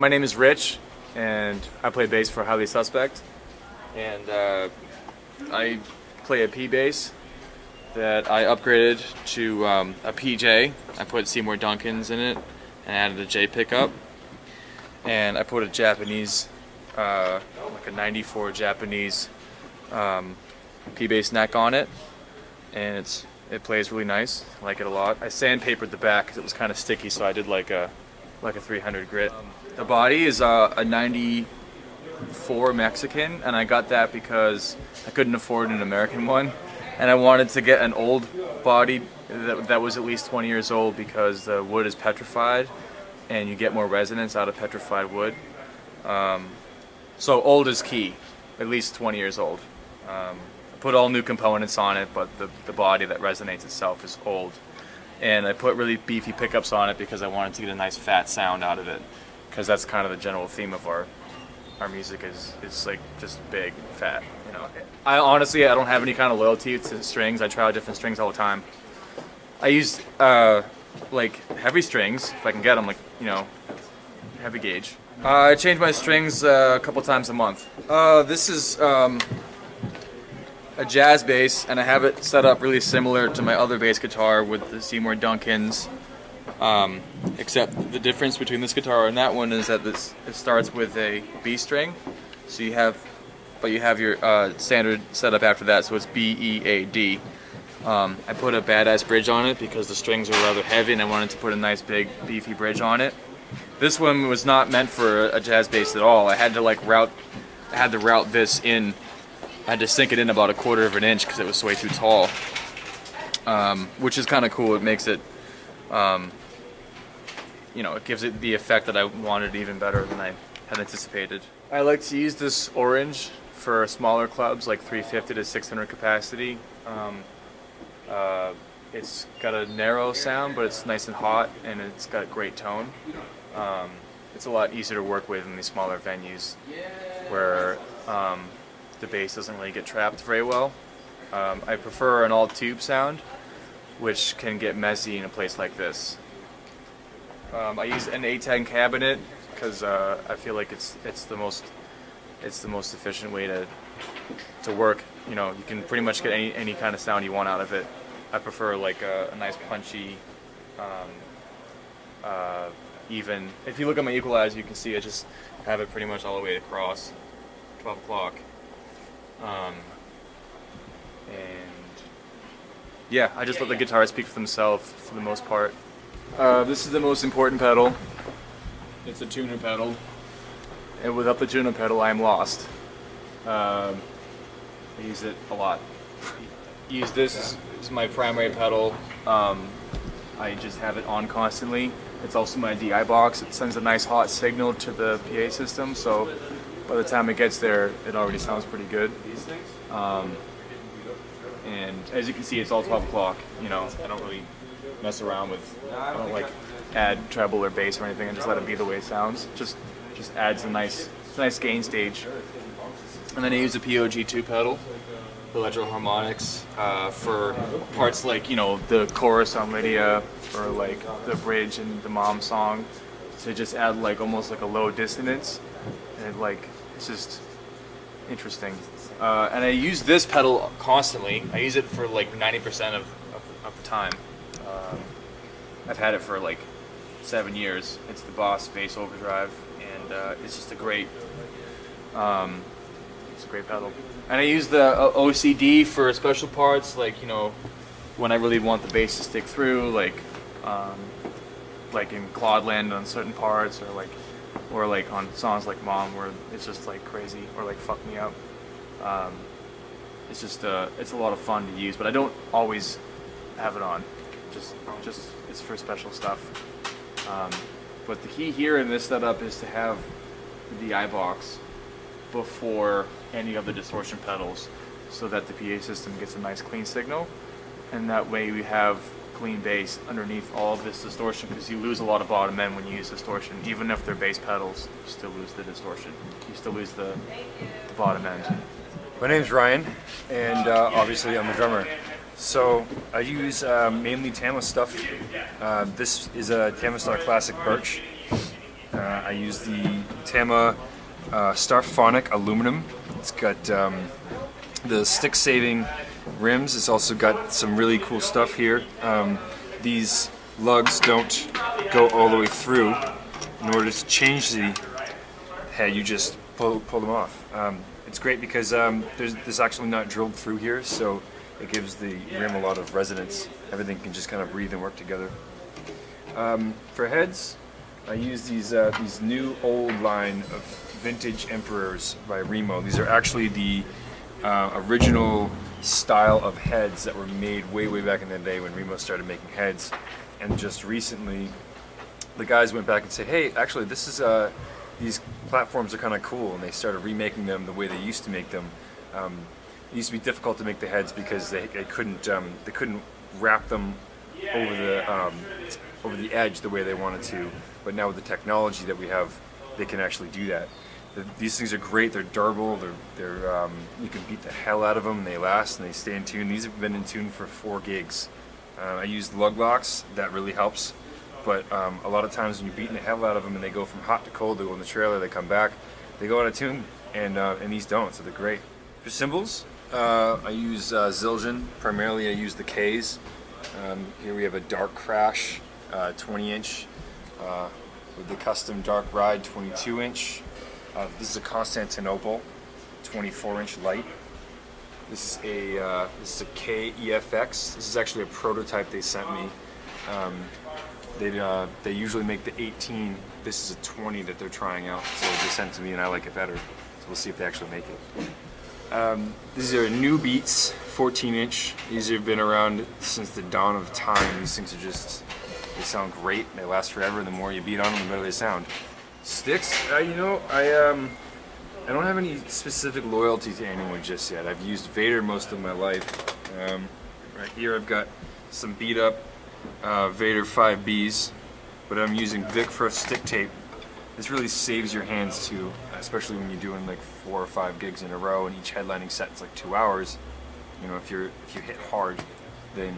My name is Rich, and I play bass for Highly Suspect. And I play a P bass that I upgraded to a PJ. I put Seymour Duncans in it and added a J pickup. And I put a Japanese, like a 94 Japanese P bass neck on it, and it plays really nice. I like it a lot. I sandpapered the back because it was kind of sticky, so I did like a 300 grit. The body is a 94 Mexican, and I got that because I couldn't afford an American one, and I wanted to get an old body that was at least 20 years old because the wood is petrified, and you get more resonance out of petrified wood. So old is key, at least 20 years old. I put all new components on it, but the body that resonates itself is old. And I put really beefy pickups on it because I wanted to get a nice fat sound out of it, because that's kind of the general theme of our music is like just big, fat, you know. I honestly don't have any kind of loyalty to strings. I try out different strings all the time. I use like heavy strings if I can get them, like, you know, heavy gauge. I change my strings a couple times a month. This is a jazz bass, and I have it set up really similar to my other bass guitar with the Seymour Duncans, except the difference between this guitar and that one is that it starts with a B string, so you have your standard setup after that, so it's B, E, A, D. I put a badass bridge on it because the strings are rather heavy and I wanted to put a nice big beefy bridge on it. This one was not meant for a jazz bass at all. I had to route this in. I had to sink it in about 1/4 of an inch because it was way too tall, which is kind of cool. It makes it, you know, it gives it the effect that I wanted even better than I had anticipated. I like to use this orange for smaller clubs, like 350 to 600 capacity. It's got a narrow sound, but it's nice and hot, and it's got great tone. It's a lot easier to work with in these smaller venues where the bass doesn't really get trapped very well. I prefer an all-tube sound, which can get messy in a place like this. I use an A10 cabinet because I feel like it's the most efficient way to work. You know, you can pretty much get any kind of sound you want out of it. I prefer like a nice punchy, even. If you look at my equalizer, you can see I just have it pretty much all the way across 12 o'clock. And yeah, I just let the guitar speak for themselves for the most part. This is the most important pedal. It's a tuner pedal, and without the tuner pedal, I am lost. I use it a lot. Use this as my primary pedal. I just have it on constantly. It's also my DI box. It sends a nice hot signal to the PA system, so by the time it gets there, it already sounds pretty good. And as you can see, it's all 12 o'clock. You know, I don't really mess around with, I don't like add treble or bass or anything, and just let it be the way it sounds. Just adds a nice gain stage. And then I use a POG2 pedal, electro harmonics, for parts like, you know, the chorus on Lydia, or like the bridge in the Mom song, to just add like almost like a low dissonance, and like it's just interesting. And I use this pedal constantly. I use it for like 90% of the time. I've had it for like 7 years. It's the Boss Bass Overdrive, and it's just a great pedal. And I use the OCD for special parts, like, you know, when I really want the bass to stick through, like in Claudeland on certain parts, or like on songs like Mom, where it's just like crazy, or like Fuck Me Up. It's just it's a lot of fun to use, but I don't always have it on. Just it's for special stuff. But the key here in this setup is to have the DI box before any of the distortion pedals, so that the PA system gets a nice clean signal, and that way we have clean bass underneath all of this distortion, because you lose a lot of bottom end when you use distortion. Even if they're bass pedals, you still lose the distortion. You still lose the bottom end. My name's Ryan, and obviously I'm a drummer. So I use mainly Tama stuff. This is a Tama Classic Birch. I use the Tama Starphonic aluminum. It's got the stick-saving rims. It's also got some really cool stuff here. These lugs don't go all the way through. In order to change the head, you just pull them off. It's great because there's actually not drilled through here, so it gives the rim a lot of resonance. Everything can just kind of breathe and work together. For heads, I use these new old line of vintage Emperors by Remo. These are actually the original style of heads that were made way back in the day when Remo started making heads. And just recently, the guys went back and said, hey, actually this is these platforms are kind of cool, and they started remaking them the way they used to make them. It used to be difficult to make the heads because they couldn't wrap them over the edge the way they wanted to. But now with the technology that we have, they can actually do that. These things are great. They're durable. They're you can beat the hell out of them. They last and they stay in tune. These have been in tune for 4 gigs. I use lug locks. That really helps. But a lot of times when you're beating the hell out of them and they go from hot to cold, they go in the trailer, they come back, they go out of tune, and these don't, so they're great. For cymbals, I use Zildjian. Primarily I use the Ks. Here we have a Dark Crash 20-inch with the custom Dark Ride 22-inch. This is a Constantinople 24-inch light. This is a KEFX. This is actually a prototype they sent me. They usually make the 18. This is a 20 that they're trying out, so they sent it to me and I like it better. So we'll see if they actually make it. These are new Beats 14-inch. These have been around since the dawn of time. These things are just, they sound great. They last forever. The more you beat on them, the better they sound. Sticks, I don't have any specific loyalty to anyone just yet. I've used Vader most of my life. Right here I've got some beat up Vader 5Bs, but I'm using Vic Firth stick tape. This really saves your hands too, especially when you're doing like 4 or 5 gigs in a row and each headlining set is like 2 hours. You know, if you hit hard, then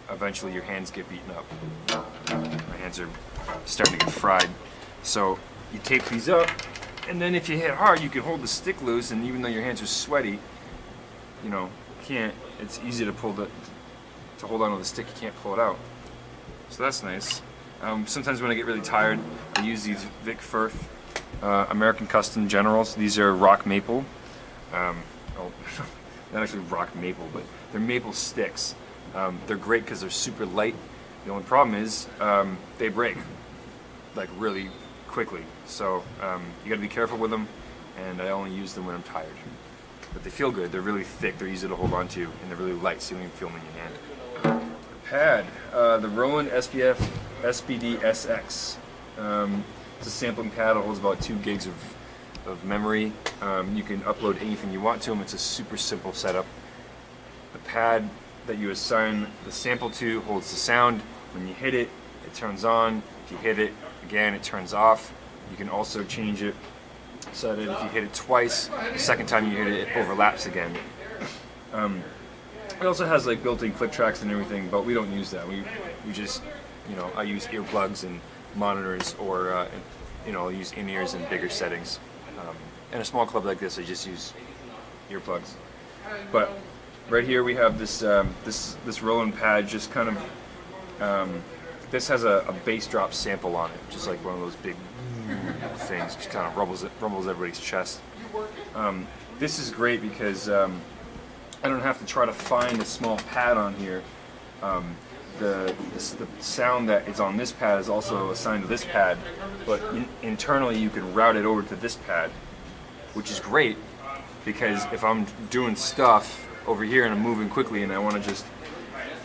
eventually your hands get beaten up. My hands are starting to get fried. So you tape these up, and then if you hit hard, you can hold the stick loose, and even though your hands are sweaty, you know, it's easy to hold on to the stick, you can't pull it out. So that's nice. Sometimes when I get really tired, I use these Vic Firth American Custom Generals. These are rock maple. Not actually rock maple, but they're maple sticks. They're great because they're super light. The only problem is they break like really quickly. So you got to be careful with them, and I only use them when I'm tired. But they feel good. They're really thick. They're easy to hold on to, and they're really light, so you don't even feel them in your hand. Pad, the Roland Spf Spd-Sx. It's a sampling pad. It holds about 2 gigs of memory. You can upload anything you want to them. It's a super simple setup. The pad that you assign the sample to holds the sound. When you hit it, it turns on. If you hit it again, it turns off. You can also change it so that if you hit it twice, the second time you hit it, it overlaps again. It also has like built-in click tracks and everything, but we don't use that. We just, you know, I use earplugs and monitors, or you know, I'll use in-ears in bigger settings. In a small club like this, I just use earplugs. But right here we have this this Roland pad. Just kind of this has a bass drop sample on it, just like one of those big things. Just kind of rumbles everybody's chest. This is great because I don't have to try to find a small pad on here. The sound that is on this pad is also assigned to this pad, but internally you can route it over to this pad, which is great because if I'm doing stuff over here and I'm moving quickly and I want to just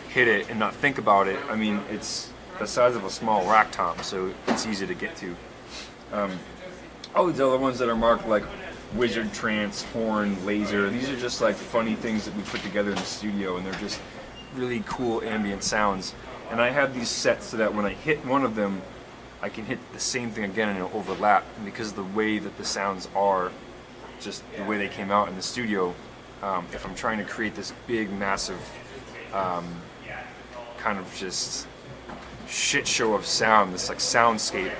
hit it and not think about it, I mean, it's the size of a small rack tom, so it's easy to get to. All these other ones that are marked like Wizard, Trance, Horn, Laser, these are just like funny things that we put together in the studio, and they're just really cool ambient sounds. And I have these set so that when I hit one of them, I can hit the same thing again and it'll overlap. And because of the way that the sounds are, just the way they came out in the studio, if I'm trying to create this big, massive, kind of just shit show of sound, this like soundscape,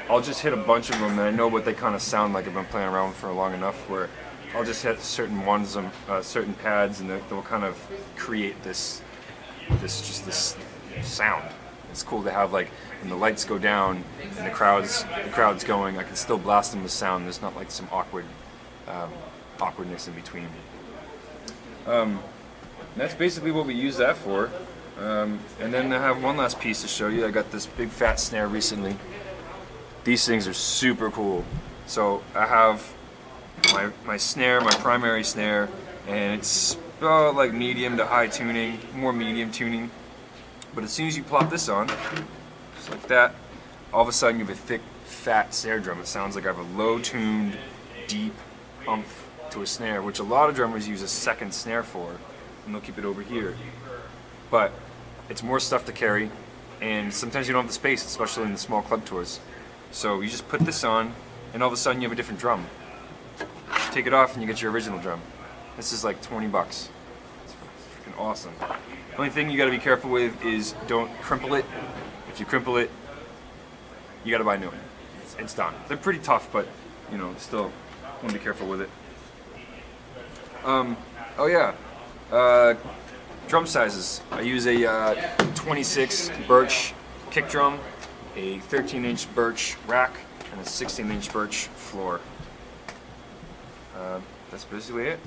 I'll just hit a bunch of them, and I know what they kind of sound like. I've been playing around for long enough where I'll just hit certain ones, certain pads, and they'll kind of create this sound. It's cool to have, like, when the lights go down and the crowd's going, I can still blast them with sound. There's not like some awkwardness in between. That's basically what we use that for. And then I have one last piece to show you. I got this big fat snare recently. These things are super cool. So I have my snare, my primary snare, and it's like medium to high tuning, more medium tuning. But as soon as you plop this on, just like that, all of a sudden you have a thick, fat snare drum. It sounds like I have a low-tuned, deep umph to a snare, which a lot of drummers use a second snare for, and they'll keep it over here. But it's more stuff to carry, and sometimes you don't have the space, especially in the small club tours. So you just put this on, and all of a sudden you have a different drum. Take it off and you get your original drum. This is like 20 bucks. It's freaking awesome. The only thing you gotta be careful with is don't crimple it. If you crimple it, you gotta buy a new one. It's done. They're pretty tough, but you know, still wanna be careful with it. Oh yeah. Drum sizes. I use a 26 birch kick drum, a 13-inch birch rack, and a 16-inch birch floor. That's basically it.